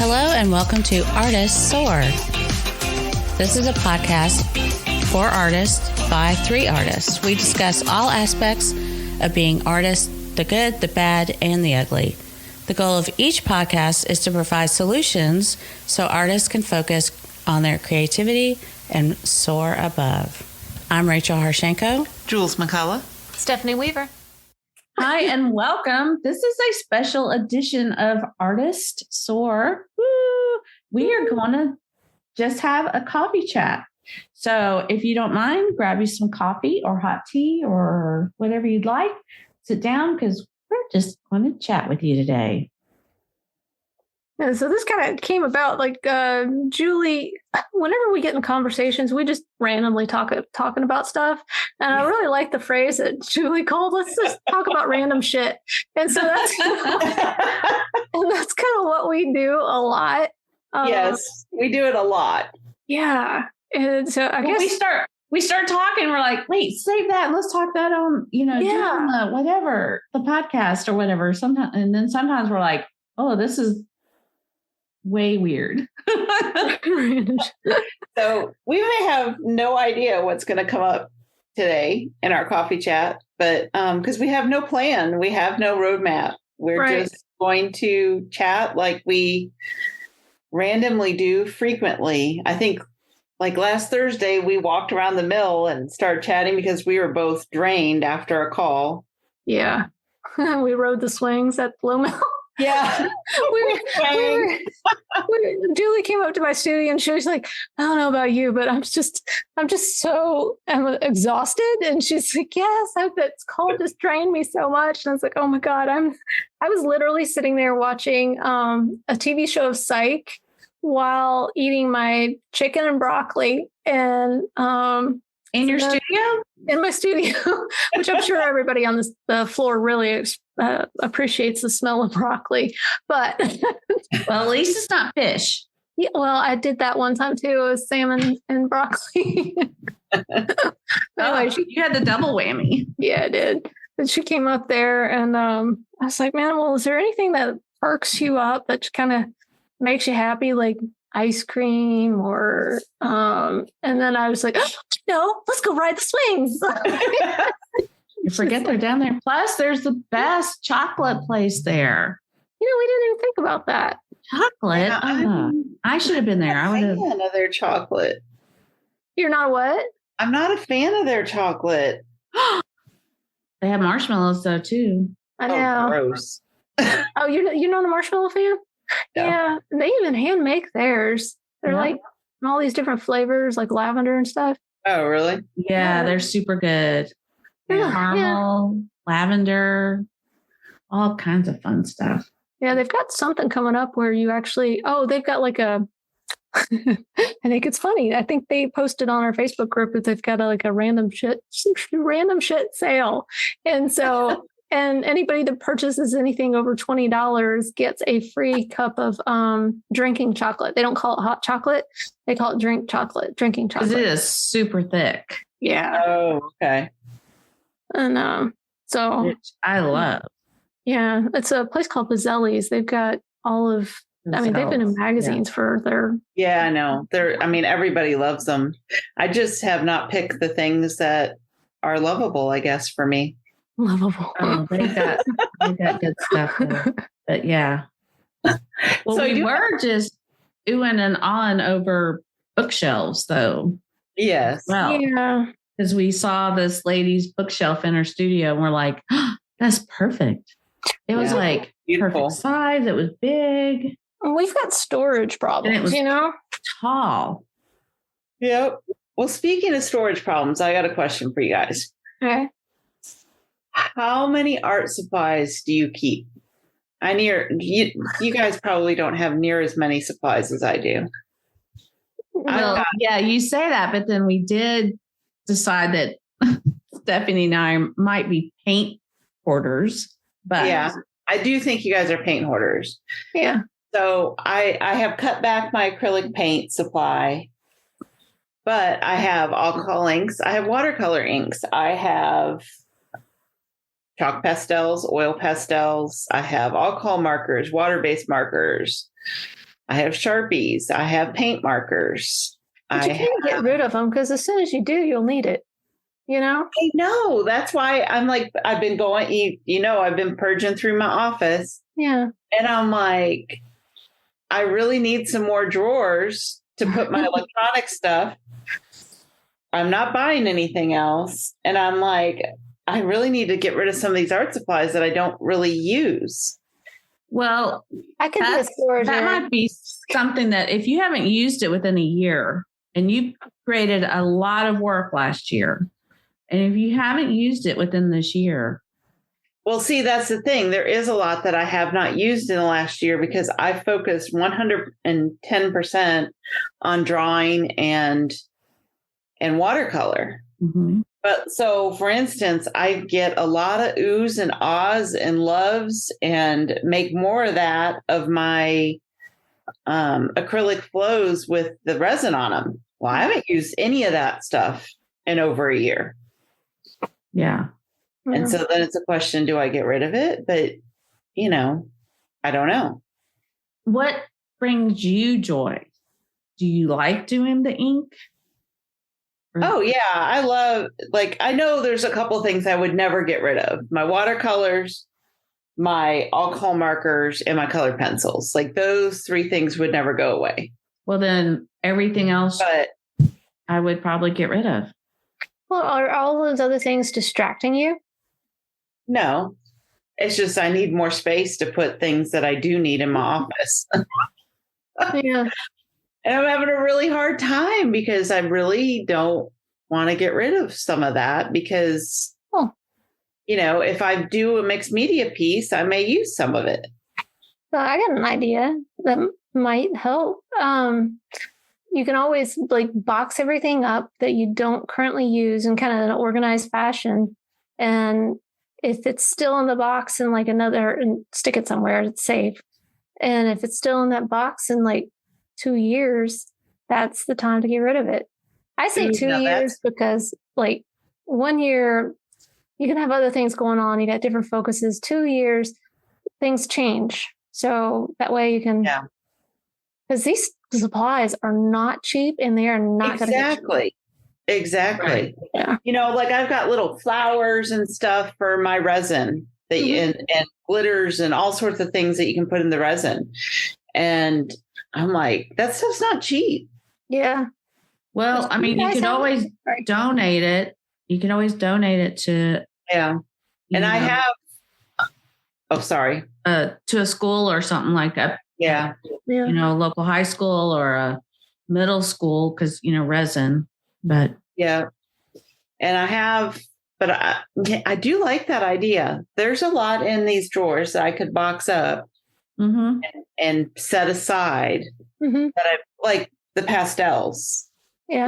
Hello and welcome to Artists Soar. This is a podcast for artists by 3 artists. We discuss all aspects of being artists, the good, the bad, and the ugly. The goal of each podcast is to provide solutions so artists can focus on their creativity and soar above. I'm Rachel Harshenko. Jules McCullough. Stephanie Weaver. Hi, and welcome. This is a special edition of Artists Soar. Woo! We are going to just have a coffee chat. So if you don't mind, grab you some coffee or hot tea or whatever you'd like. Sit down because we're just going to chat with you today. And so this kind of came about Julie, whenever we get in conversations, we just randomly talking about stuff. And I really like the phrase that Julie called, let's just talk about random shit. And so that's, and that's kind of what we do a lot. Yes, we do it a lot. Yeah. And so I guess we start talking. We're like, wait, save that. Let's talk that on, during the podcast or whatever. Sometimes, and then sometimes we're like, oh, this is way weird. So we may have no idea what's going to come up today in our coffee chat, but because we have no plan, we have no roadmap. We're just going to chat like we randomly do frequently. I think like last Thursday, we walked around the mill and started chatting because we were both drained after a call. Yeah. We rode the swings at Low Mill. Yeah. Julie came up to my studio and she was like, I don't know about you, but I'm exhausted. And she's like, yes, this call just drained me so much. And I was like, oh my God, I was literally sitting there watching a TV show of Psych while eating my chicken and broccoli and in your studio? In my studio, which I'm sure everybody on the floor really appreciates the smell of broccoli. But well, at least it's not fish. Yeah, well, I did that one time too. It was salmon and broccoli. Anyway, you had the double whammy. Yeah, I did. And she came up there and I was like, man, well, is there anything that perks you up that kind of makes you happy? Like ice cream or and then I was like, oh, no, let's go ride the swings. You forget they're down there. Plus there's the best chocolate place there. We didn't even think about that. Chocolate? Yeah, I should have been there. I would have. I'm not a fan of their chocolate. You're not what? I'm not a fan of their chocolate. They have marshmallows though too. I know. Oh, gross. Oh, you're not a marshmallow fan? No. Yeah, they even hand make theirs. They're like all these different flavors, like lavender and stuff. Oh, really? Yeah, they're super good. Caramel, lavender, all kinds of fun stuff. Yeah, they've got something coming up where you actually, they've got like a, I think it's funny. I think they posted on our Facebook group that they've got a random shit sale. And so, and anybody that purchases anything over $20 gets a free cup of drinking chocolate. They don't call it hot chocolate. They call it drinking chocolate. Because it is super thick. Yeah. Oh, okay. And so. Which I love. Yeah. It's a place called Pizzelle's. They've got all of, they've been in magazines for their. Yeah, I know. Everybody loves them. I just have not picked the things that are lovable, I guess, for me. Lovable. Oh, they've got good stuff there. But yeah. Well, so we were just oohing and ahhing over bookshelves, though. Yes. Well, yeah. Because we saw this lady's bookshelf in her studio, and we're like, oh, that's perfect. It was like beautiful. Perfect size. It was big. We've got storage problems, and it was tall. Yep. Well, speaking of storage problems, I got a question for you guys. Okay. How many art supplies do you keep? You guys probably don't have near as many supplies as I do. Well, yeah, you say that, but then we did decide that Stephanie and I might be paint hoarders. But yeah, I do think you guys are paint hoarders. Yeah. So I have cut back my acrylic paint supply, but I have alcohol inks. I have watercolor inks. I have chalk pastels, oil pastels. I have alcohol markers, water-based markers. I have Sharpies. I have paint markers. But you can't get rid of them because as soon as you do, you'll need it. You know? I know. That's why I'm like, I've been going, I've been purging through my office. Yeah. And I'm like, I really need some more drawers to put my electronic stuff. I'm not buying anything else. And I'm like, I really need to get rid of some of these art supplies that I don't really use. Well, I could do a storage. That might be something that if you haven't used it within a year and you created a lot of work last year, and if you haven't used it within this year. Well, see, that's the thing. There is a lot that I have not used in the last year because I focused 110% on drawing and watercolor. Mm-hmm. But so, for instance, I get a lot of oohs and ahs and loves and make more of that of my acrylic flows with the resin on them. Well, I haven't used any of that stuff in over a year. Yeah. And so then it's a question, do I get rid of it? But, I don't know. What brings you joy? Do you like doing the ink? Oh, yeah. I love, I know there's a couple things I would never get rid of. My watercolors, my alcohol markers, and my colored pencils. Those three things would never go away. Well, then everything else I would probably get rid of. Well, are all those other things distracting you? No. It's just I need more space to put things that I do need in my office. Yeah. And I'm having a really hard time because I really don't want to get rid of some of that because, if I do a mixed media piece, I may use some of it. So I got an idea that might help. You can always box everything up that you don't currently use in kind of an organized fashion. And if it's still in the box in and stick it somewhere, it's safe. And if it's still in that box in 2 years, that's the time to get rid of it. I say 2 years because 1 year, you can have other things going on. You got different focuses. 2 years, things change. So that way you can, because these supplies are not cheap and they are not going to get cheap. Exactly. Right. Yeah. I've got little flowers and stuff for my resin that and glitters and all sorts of things that you can put in the resin. And I'm like, that stuff's not cheap. Yeah. Well, I mean, you can always donate it. You can always donate it to. Yeah. And I have. Oh, sorry. To a school or something like that. Yeah. A local high school or a middle school because, resin. But. Yeah. And I have, but I do like that idea. There's a lot in these drawers that I could box up. Mm-hmm. And set aside that I like the pastels. Yeah.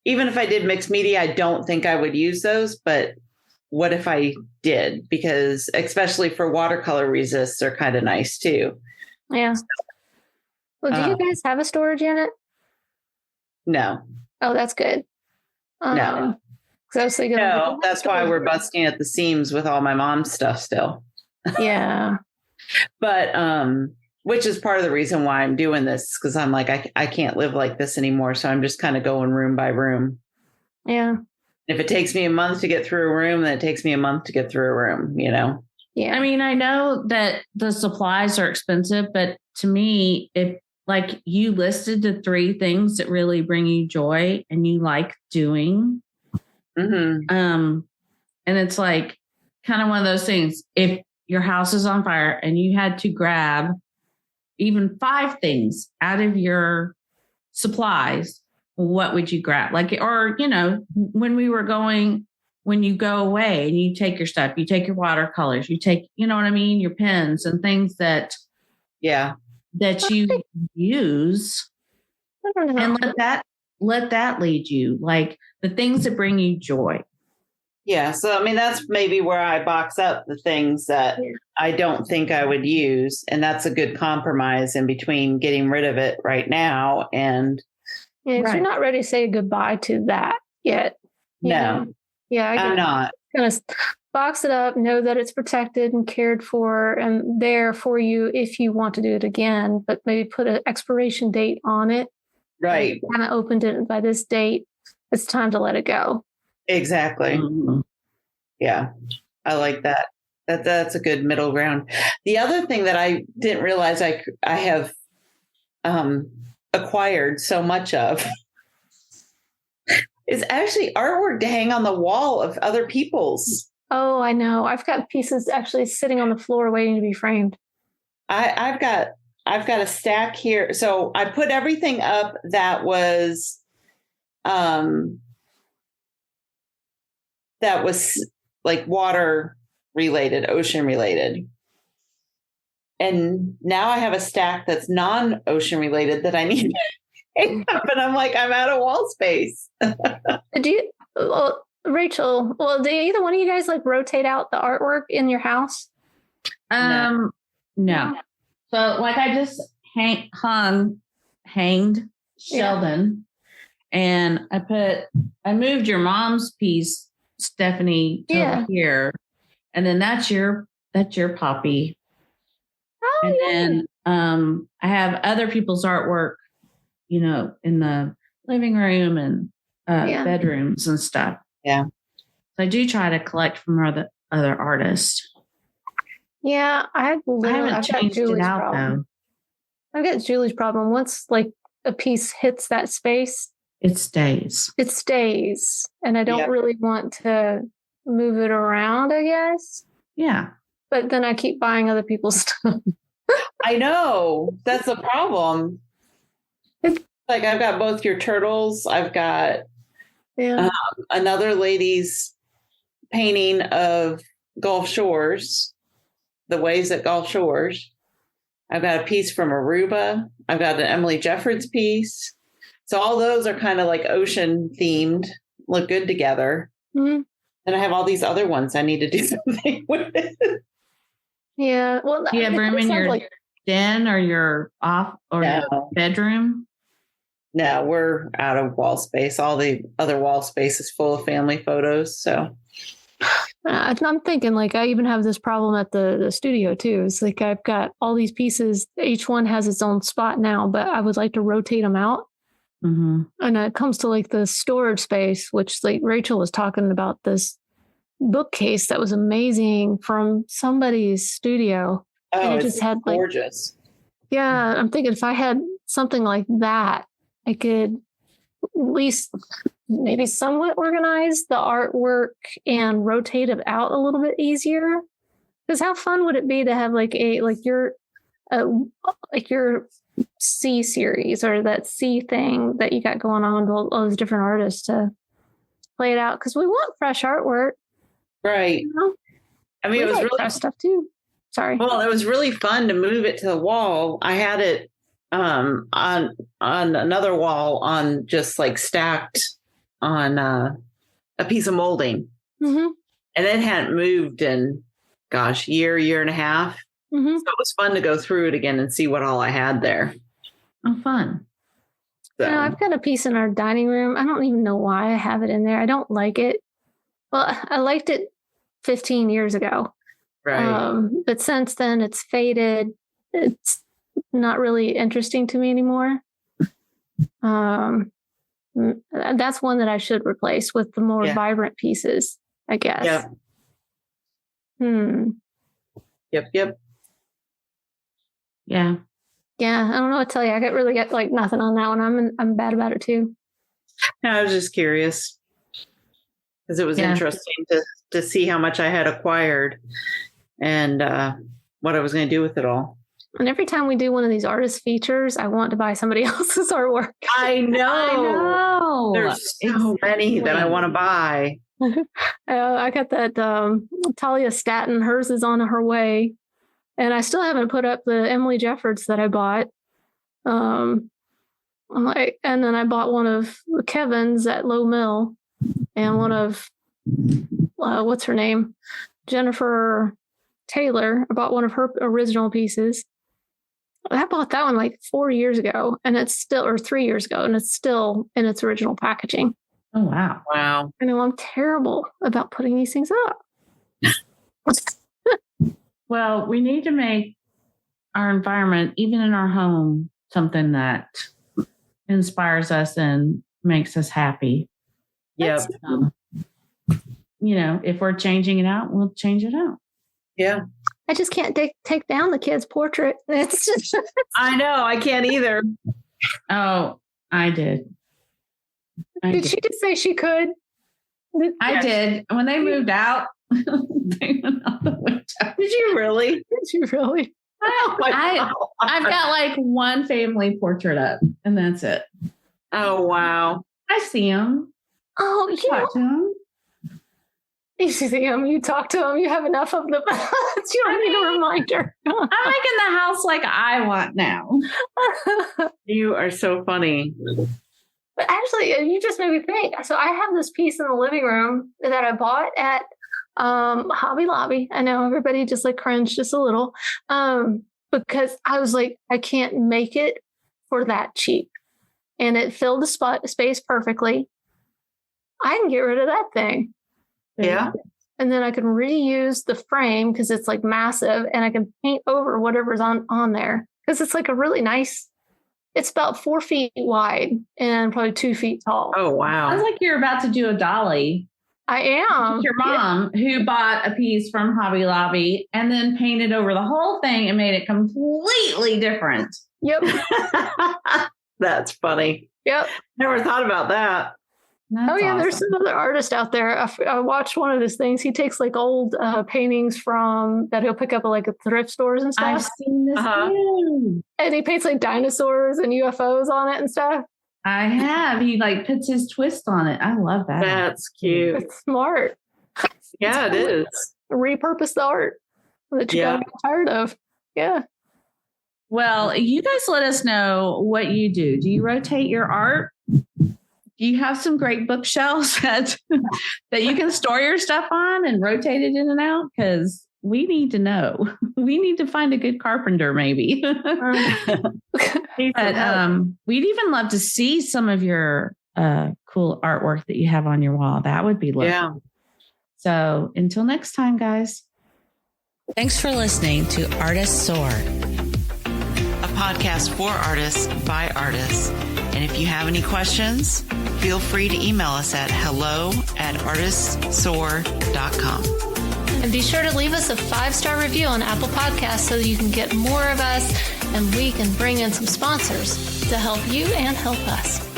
Even if I did mixed media, I don't think I would use those. But what if I did? Because especially for watercolor resists, they're kind of nice too. Yeah. Well, do you guys have a storage unit? No. Oh, that's good. No. No, that's why we're busting at the seams with all my mom's stuff still. Yeah. But, which is part of the reason why I'm doing this, because I'm like, I can't live like this anymore. So I'm just kind of going room by room. Yeah. If it takes me a month to get through a room, then it takes me a month to get through a room, Yeah. I mean, I know that the supplies are expensive, but to me, if you listed the 3 things that really bring you joy and you like doing, and it's kind of one of those things. If your house is on fire and you had to grab even 5 things out of your supplies, what would you grab? When you go away and you take your stuff, you take your watercolors, you take, your pens and things that you use, and let that lead you, the things that bring you joy. Yeah. So, I mean, that's maybe where I box up the things that I don't think I would use. And that's a good compromise in between getting rid of it right now. And you're not ready to say goodbye to that yet. No. Yeah. I'm not. It's box it up, know that it's protected and cared for and there for you if you want to do it again, but maybe put an expiration date on it. Right. If you haven't opened it by this date, it's time to let it go. Exactly. Mm-hmm. Yeah. I like that. That's a good middle ground. The other thing that I didn't realize I have acquired so much of is actually artwork to hang on the wall of other people's. Oh, I know. I've got pieces actually sitting on the floor waiting to be framed. I've got a stack here. So I put everything up that was like water related, ocean related. And now I have a stack that's non-ocean related that I need to hang up, and I'm like, I'm out of wall space. Rachel, do either one of you guys like rotate out the artwork in your house? No. So like I just hanged Sheldon, and I moved your mom's piece, Stephanie, over here, and then that's your Poppy. Oh, and then I have other people's artwork, in the living room and bedrooms and stuff. Yeah. So I do try to collect from other artists. Yeah, I haven't changed it out though. I've got Julie's problem. Once like a piece hits that space, it stays. And I don't really want to move it around, I guess. Yeah. But then I keep buying other people's stuff. I know. That's a problem. Like I've got both your turtles. I've got another lady's painting of Gulf Shores, the waves at Gulf Shores. I've got a piece from Aruba. I've got an Emily Jeffords piece. So all those are kind of like ocean themed, look good together. Mm-hmm. And I have all these other ones I need to do something with. Yeah. Well, do you have room in your den or your your bedroom? No, we're out of wall space. All the other wall space is full of family photos. So I'm thinking like I even have this problem at the studio too. It's like I've got all these pieces. Each one has its own spot now, but I would like to rotate them out. Mm-hmm. And it comes to like the storage space, which like Rachel was talking about this bookcase that was amazing from somebody's studio. Oh, and it just had gorgeous. Yeah, I'm thinking if I had something like that, I could at least maybe somewhat organize the artwork and rotate it out a little bit easier. Because how fun would it be to have like your C series or that C thing that you got going on with all those different artists to play it out? Because we want fresh artwork, right? I mean, it was really fresh stuff too. Sorry. Well, it was really fun to move it to the wall. I had it on another wall on just like stacked on a piece of molding. Mm-hmm. And it hadn't moved in, year and a half. Mm-hmm. So it was fun to go through it again and see what all I had there. Oh, fun. So. I've got a piece in our dining room. I don't even know why I have it in there. I don't like it. Well, I liked it 15 years ago. Right. But since then it's faded. It's not really interesting to me anymore. That's one that I should replace with the more vibrant pieces, I guess. Yeah. Yep. Yeah. I don't know what to tell you. I got like nothing on that one. I'm bad about it too. No, I was just curious because it was interesting to see how much I had acquired and what I was going to do with it all. And every time we do one of these artist features, I want to buy somebody else's artwork. I know. There's so many that I want to buy. I got that Talia Staton. Hers is on her way. And I still haven't put up the Emily Jeffords that I bought. And then I bought one of Kevin's at Low Mill and one of, what's her name? Jennifer Taylor. I bought one of her original pieces. I bought that one like 4 years ago and it's still, or 3 years ago, and it's still in its original packaging. Oh, wow. I know I'm terrible about putting these things up. Well, we need to make our environment, even in our home, something that inspires us and makes us happy. Yep. If we're changing it out, we'll change it out. Yeah. I just can't take down the kid's portrait. It's just I know. I can't either. Oh, I did. Did she just say she could? I did. When they moved out, they went out the window. Did you really? Did you really? I've got like one family portrait up, and that's it. Oh, wow. I see them. Oh, you Talk to them. You see them, you talk to them, you have enough of them. You don't need a reminder. I'm making the house like I want now. You are so funny. But actually, you just made me think. So I have this piece in the living room that I bought at Hobby Lobby. I know everybody just like cringed just a little because I was like, I can't make it for that cheap. And it filled the space perfectly. I can get rid of that thing. Yeah. And then I can reuse the frame because it's like massive, and I can paint over whatever's on there because it's like a really nice, it's about 4 feet wide and probably 2 feet tall. Oh, wow. Sounds like you're about to do a dolly. I am. Your mom, who bought a piece from Hobby Lobby and then painted over the whole thing and made it completely different. Yep. That's funny. Yep. Never thought about that. That's yeah, awesome. there's some other artist out there. I watched one of his things. He takes like old paintings from that he'll pick up at like thrift stores and stuff. I've seen this too. And he paints like dinosaurs and UFOs on it and stuff. I have. He like puts his twist on it. I love that. That's cute. It's smart. Yeah, it is. Repurpose the art that you got tired of. Yeah. Well, you guys let us know what you do. Do you rotate your art? Do you have some great bookshelves that you can store your stuff on and rotate it in and out? Because we need to know. We need to find a good carpenter, maybe. But we'd even love to see some of your cool artwork that you have on your wall. That would be lovely. Yeah. So until next time, guys. Thanks for listening to Artists Soar, a podcast for artists by artists. And if you have any questions, feel free to email us at hello@artistssoar.com. And be sure to leave us a 5-star review on Apple Podcasts so that you can get more of us and we can bring in some sponsors to help you and help us.